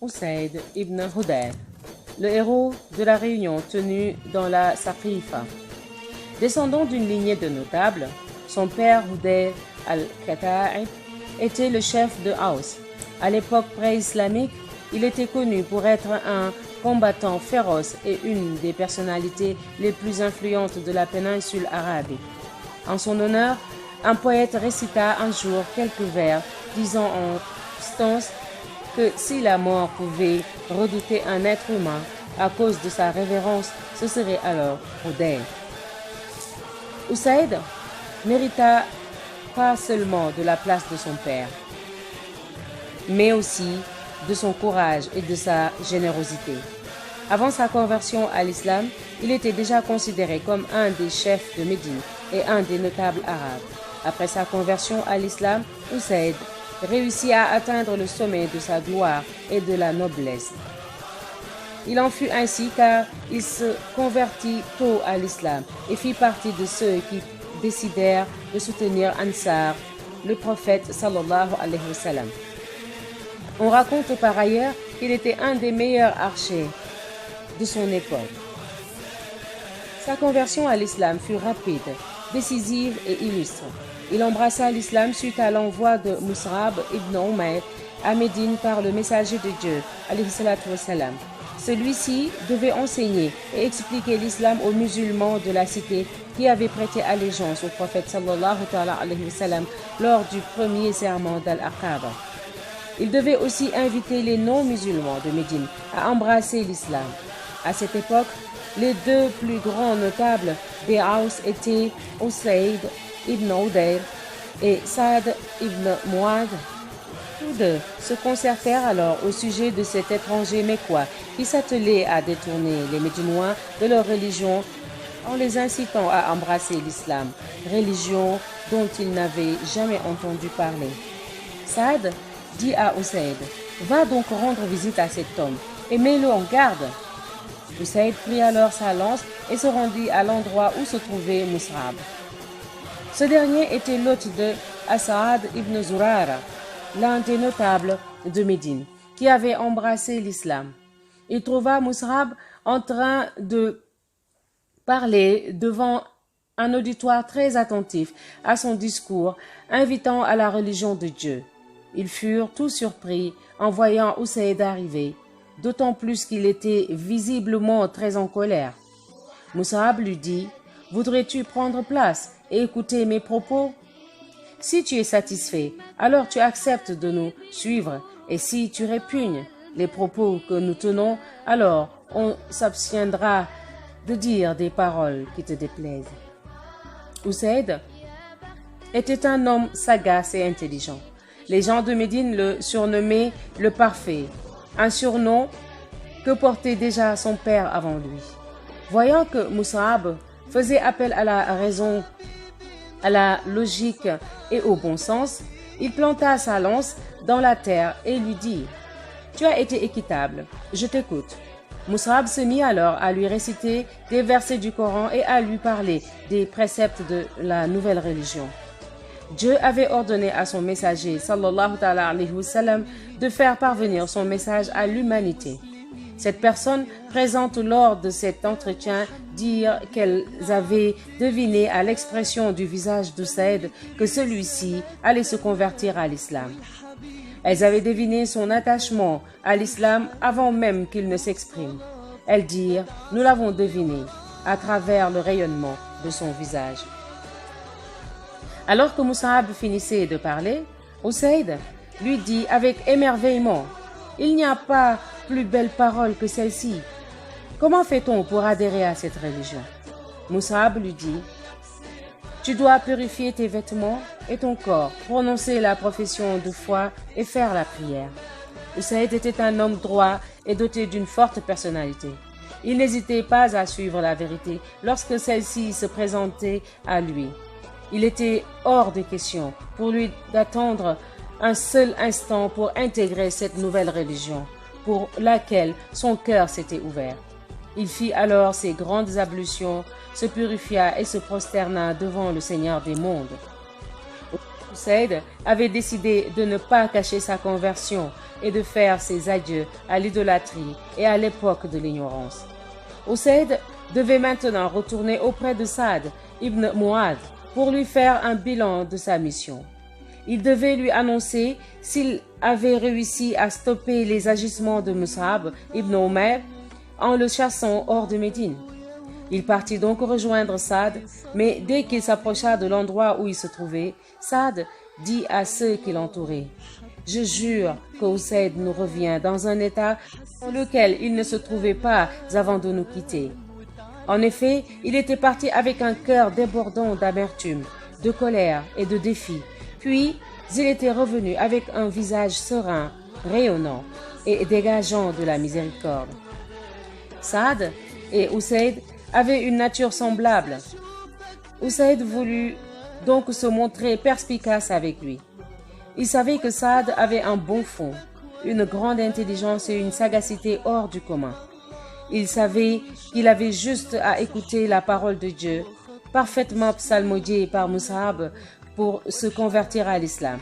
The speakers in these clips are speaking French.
Usaid ibn Hudayr, le héros de la réunion tenue dans la Saqifa. Descendant d'une lignée de notables, son père Hudayr al-Qata'i était le chef de Haus. À l'époque pré-islamique, il était connu pour être un combattant féroce et une des personnalités les plus influentes de la péninsule arabique. En son honneur, un poète récita un jour quelques vers disant en stance que si la mort pouvait redouter un être humain à cause de sa révérence, ce serait alors Hudayr. Usaid mérita pas seulement de la place de son père, mais aussi de son courage et de sa générosité. Avant sa conversion à l'islam, il était déjà considéré comme un des chefs de Médine et un des notables arabes. Après sa conversion à l'islam, Usaid réussit à atteindre le sommet de sa gloire et de la noblesse. Il en fut ainsi car il se convertit tôt à l'islam et fit partie de ceux qui décidèrent de soutenir Ansar, le prophète sallallahu alayhi wa sallam. On raconte par ailleurs qu'il était un des meilleurs archers de son époque. Sa conversion à l'islam fut rapide, décisive et illustre. Il embrassa l'islam suite à l'envoi de Mus'ab ibn Umayr à Médine par le messager de Dieu, alayhi salatu wa salam. Celui-ci devait enseigner et expliquer l'islam aux musulmans de la cité qui avaient prêté allégeance au prophète sallallahu alayhi wa sallam lors du premier serment d'Al-Aqaba. Il devait aussi inviter les non-musulmans de Médine à embrasser l'islam. À cette époque, les deux plus grands notables des Haus étaient Usaid ibn Hudayr et Saad ibn Mu'adh. Tous deux se concertèrent alors au sujet de cet étranger mécois qui s'attelait à détourner les Médinois de leur religion en les incitant à embrasser l'islam, religion dont ils n'avaient jamais entendu parler. Saad dit à Usaid, « Va donc rendre visite à cet homme et mets-le en garde. » Usaid prit alors sa lance et se rendit à l'endroit où se trouvait Mus'ab. Ce dernier était l'hôte de As'ad ibn Zurara, l'un des notables de Médine, qui avait embrassé l'islam. Il trouva Mus'ab en train de parler devant un auditoire très attentif à son discours, invitant à la religion de Dieu. Ils furent tous surpris en voyant Usaid arriver, d'autant plus qu'il était visiblement très en colère. Mus'ab lui dit, « Voudrais-tu prendre place et écouter mes propos ? Si tu es satisfait, alors tu acceptes de nous suivre, et si tu répugnes les propos que nous tenons, alors on s'abstiendra de dire des paroles qui te déplaisent. » Usaid était un homme sagace et intelligent. Les gens de Médine le surnommaient le Parfait, un surnom que portait déjà son père avant lui. Voyant que Mus'ab faisait appel à la raison, à la logique et au bon sens, il planta sa lance dans la terre et lui dit « Tu as été équitable, je t'écoute. » Mus'ab se mit alors à lui réciter des versets du Coran et à lui parler des préceptes de la nouvelle religion. Dieu avait ordonné à son messager, sallallahu alayhi wa sallam, de faire parvenir son message à l'humanité. Cette personne présente lors de cet entretien dire qu'elles avaient deviné à l'expression du visage d'Usaid que celui-ci allait se convertir à l'islam. Elles avaient deviné son attachement à l'islam avant même qu'il ne s'exprime. Elles dirent, nous l'avons deviné à travers le rayonnement de son visage. Alors que Mus'ab finissait de parler, Usaid lui dit avec émerveillement, « Il n'y a pas plus belle parole que celle-ci. Comment fait-on pour adhérer à cette religion ?» Mus'ab lui dit, « Tu dois purifier tes vêtements et ton corps, prononcer la profession de foi et faire la prière. » Usaid était un homme droit et doté d'une forte personnalité. Il n'hésitait pas à suivre la vérité lorsque celle-ci se présentait à lui. Il était hors de question pour lui d'attendre un seul instant pour intégrer cette nouvelle religion pour laquelle son cœur s'était ouvert. Il fit alors ses grandes ablutions, se purifia et se prosterna devant le Seigneur des mondes. Usaid avait décidé de ne pas cacher sa conversion et de faire ses adieux à l'idolâtrie et à l'époque de l'ignorance. Usaid devait maintenant retourner auprès de Saad ibn Mu'adh pour lui faire un bilan de sa mission. Il devait lui annoncer s'il avait réussi à stopper les agissements de Mus'ab ibn Umayr en le chassant hors de Médine. Il partit donc rejoindre Saad, mais dès qu'il s'approcha de l'endroit où il se trouvait, Saad dit à ceux qui l'entouraient: « Je jure que Usaid nous revient dans un état dans lequel il ne se trouvait pas avant de nous quitter. » En effet, il était parti avec un cœur débordant d'amertume, de colère et de défi. Puis, il était revenu avec un visage serein, rayonnant et dégageant de la miséricorde. Saad et Usaid avaient une nature semblable. Usaid voulut donc se montrer perspicace avec lui. Il savait que Saad avait un bon fond, une grande intelligence et une sagacité hors du commun. Il savait qu'il avait juste à écouter la parole de Dieu, parfaitement psalmodiée par Mus'ab, pour se convertir à l'islam.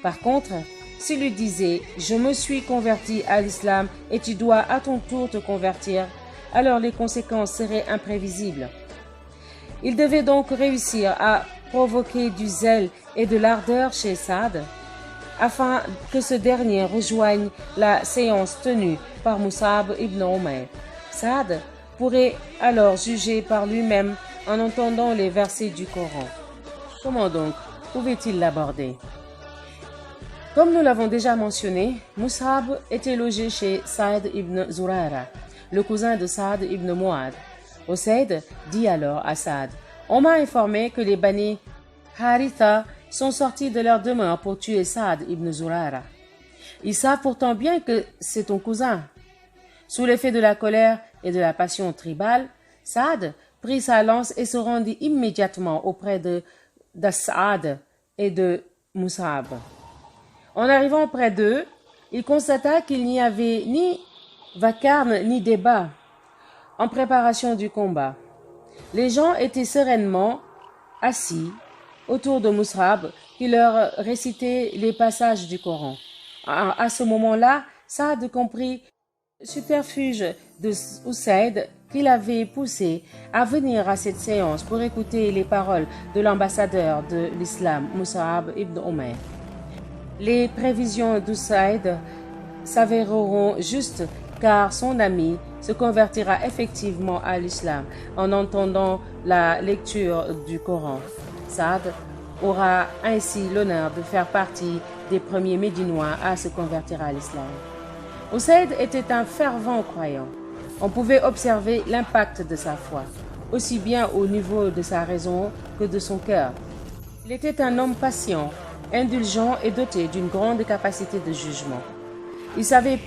Par contre, s'il lui disait « Je me suis converti à l'islam et tu dois à ton tour te convertir », alors les conséquences seraient imprévisibles. Il devait donc réussir à provoquer du zèle et de l'ardeur chez Saad, afin que ce dernier rejoigne la séance tenue par Mus'ab ibn Umayr. Saad pourrait alors juger par lui-même en entendant les versets du Coran. Comment donc pouvait-il l'aborder? Comme nous l'avons déjà mentionné, Mus'ab était logé chez Saad ibn Zurara, le cousin de Saad ibn Mu'adh. Usaid dit alors à Saad: « On m'a informé que les Bani Haritha sont sortis de leur demeure pour tuer Saad ibn Zurara. Ils savent pourtant bien que c'est ton cousin. » Sous l'effet de la colère et de la passion tribale, Saad prit sa lance et se rendit immédiatement auprès de Saad et de Mus'ab. En arrivant près d'eux, il constata qu'il n'y avait ni vacarme ni débat en préparation du combat. Les gens étaient sereinement assis autour de Mus'ab qui leur récitait les passages du Coran. À ce moment-là, Saad comprit le subterfuge de Usaid qui l'avait poussé à venir à cette séance pour écouter les paroles de l'ambassadeur de l'islam, Mus'ab ibn Umayr. Les prévisions d'Usaid s'avéreront justes car son ami se convertira effectivement à l'islam en entendant la lecture du Coran. Saad aura ainsi l'honneur de faire partie des premiers Médinois à se convertir à l'islam. Usaid était un fervent croyant. On pouvait observer l'impact de sa foi, aussi bien au niveau de sa raison que de son cœur. Il était un homme patient, indulgent et doté d'une grande capacité de jugement. Il savait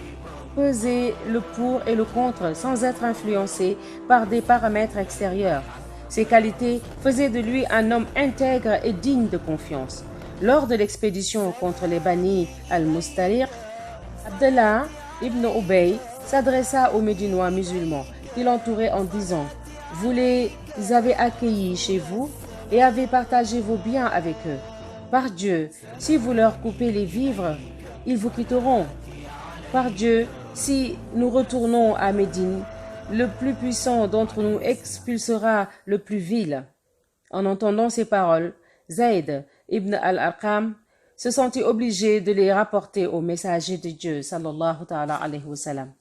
peser le pour et le contre sans être influencé par des paramètres extérieurs. Ses qualités faisaient de lui un homme intègre et digne de confiance. Lors de l'expédition contre les Bani al-Mustaliq, Abdallah ibn Ubay s'adressa aux Médinois musulmans qui l'entouraient en disant: « Vous les avez accueillis chez vous et avez partagé vos biens avec eux. Par Dieu, si vous leur coupez les vivres, ils vous quitteront. Par Dieu, si nous retournons à Médine, le plus puissant d'entre nous expulsera le plus vil. » En entendant ces paroles, Zayd ibn al-Arqam se sentit obligé de les rapporter au messager de Dieu, sallallahu ta'ala alayhi wa sallam.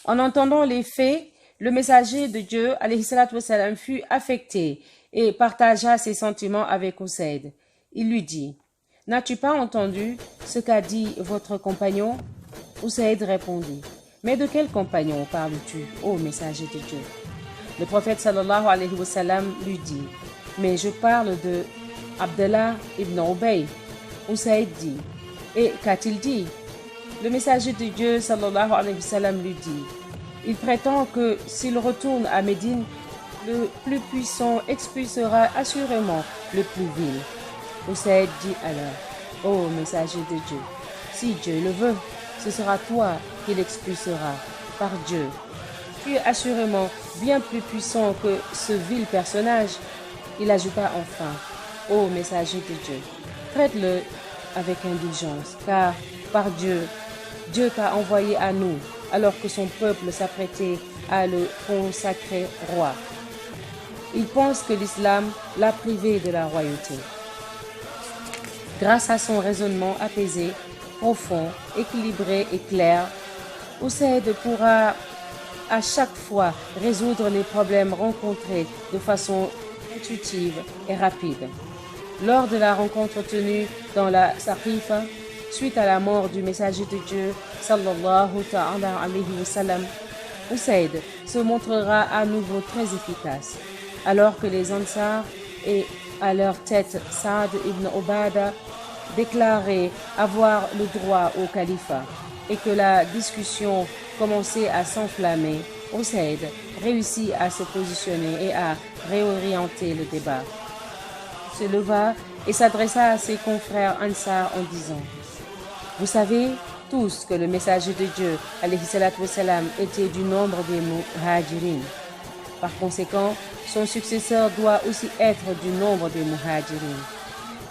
En entendant les faits, le messager de Dieu, alayhi salatu wa sallam, fut affecté et partagea ses sentiments avec Usaid. Il lui dit: « N'as-tu pas entendu ce qu'a dit votre compagnon ?» Usaid répondit: « Mais de quel compagnon parles-tu, ô messager de Dieu ?» Le prophète sallallahu alayhi wa sallam lui dit: « Mais je parle de Abdallah ibn Ubay. » Usaid dit: « Et qu'a-t-il dit ?» Le messager de Dieu sallallahu alayhi wa sallam lui dit: « Il prétend que s'il retourne à Médine, le plus puissant expulsera assurément le plus vil. » Usaid dit alors: « Ô messager de Dieu, si Dieu le veut, ce sera toi qui l'expulsera, par Dieu. Tu es assurément bien plus puissant que ce vil personnage. » Il ajouta enfin: « Ô messager de Dieu, Traite-le avec indulgence, car par Dieu, Dieu t'a envoyé à nous, alors que son peuple s'apprêtait à le consacrer roi. Il pense que l'islam l'a privé de la royauté. Grâce à son raisonnement apaisé, profond, équilibré et clair, Usaid pourra à chaque fois résoudre les problèmes rencontrés de façon intuitive et rapide. Lors de la rencontre tenue dans la Saqifa, suite à la mort du messager de Dieu, sallallahu ta'ala alayhi wa sallam, Usaid se montrera à nouveau très efficace, alors que les Ansar et à leur tête Saad ibn Obada déclaraient avoir le droit au califat et que la discussion commençait à s'enflammer. Usaid réussit à se positionner et à réorienter le débat. Se leva et s'adressa à ses confrères Ansar en disant: vous savez tous que le messager de Dieu, alayhi salatu wassalam, était du nombre des muhajirin. Par conséquent, son successeur doit aussi être du nombre des muhajirin.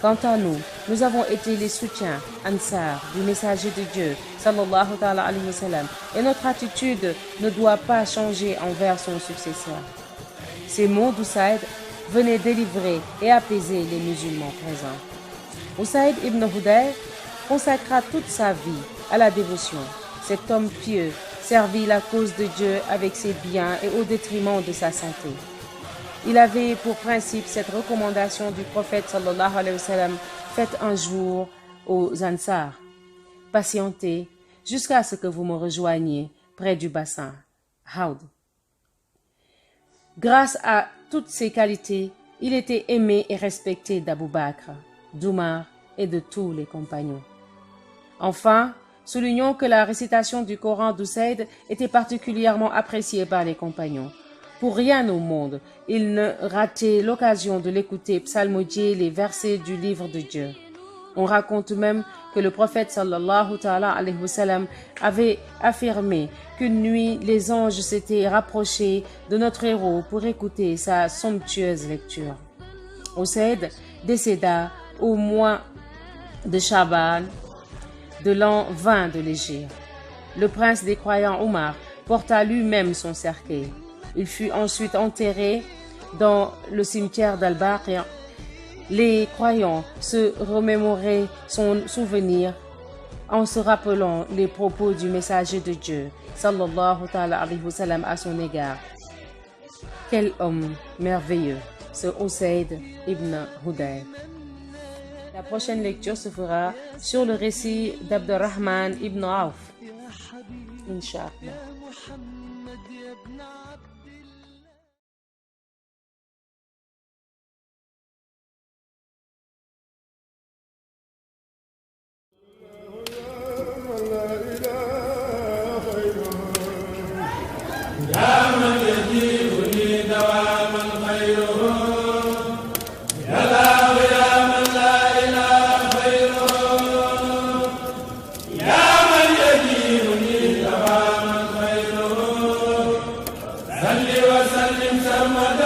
Quant à nous, nous avons été les soutiens, Ansar, du messager de Dieu, sallallahu ta'ala alayhi wa sallam, et notre attitude ne doit pas changer envers son successeur. Ces mots d'Usaid venaient délivrer et apaiser les musulmans présents. Usaid ibn Hudayr consacra toute sa vie à la dévotion. Cet homme pieux servit la cause de Dieu avec ses biens et au détriment de sa santé. Il avait pour principe cette recommandation du prophète sallallahu alayhi wa sallam faite un jour aux Ansar: patientez jusqu'à ce que vous me rejoigniez près du bassin Haud. Grâce à toutes ces qualités, il était aimé et respecté d'Abu Bakr, d'Umar et de tous les compagnons. Enfin, soulignons que la récitation du Coran d'Usaid était particulièrement appréciée par les compagnons. Pour rien au monde, il ne ratait l'occasion de l'écouter psalmodier les versets du livre de Dieu. On raconte même que le prophète sallallahu ta'ala alayhi wa sallam avait affirmé qu'une nuit, les anges s'étaient rapprochés de notre héros pour écouter sa somptueuse lecture. Usaid décéda au mois de Shaban de l'an 20 de l'Hégire. Le prince des croyants Omar porta lui-même son cercueil. Il fut ensuite enterré dans le cimetière d'Al-Baqi'. Les croyants se remémoraient son souvenir en se rappelant les propos du messager de Dieu, sallallahu ta'ala alayhi wa sallam, à son égard. Quel homme merveilleux, ce Usaid ibn Hudayr. La prochaine lecture se fera sur le récit d'Abdurrahman ibn Auf. Inch'Allah. صل وسلم سرمدا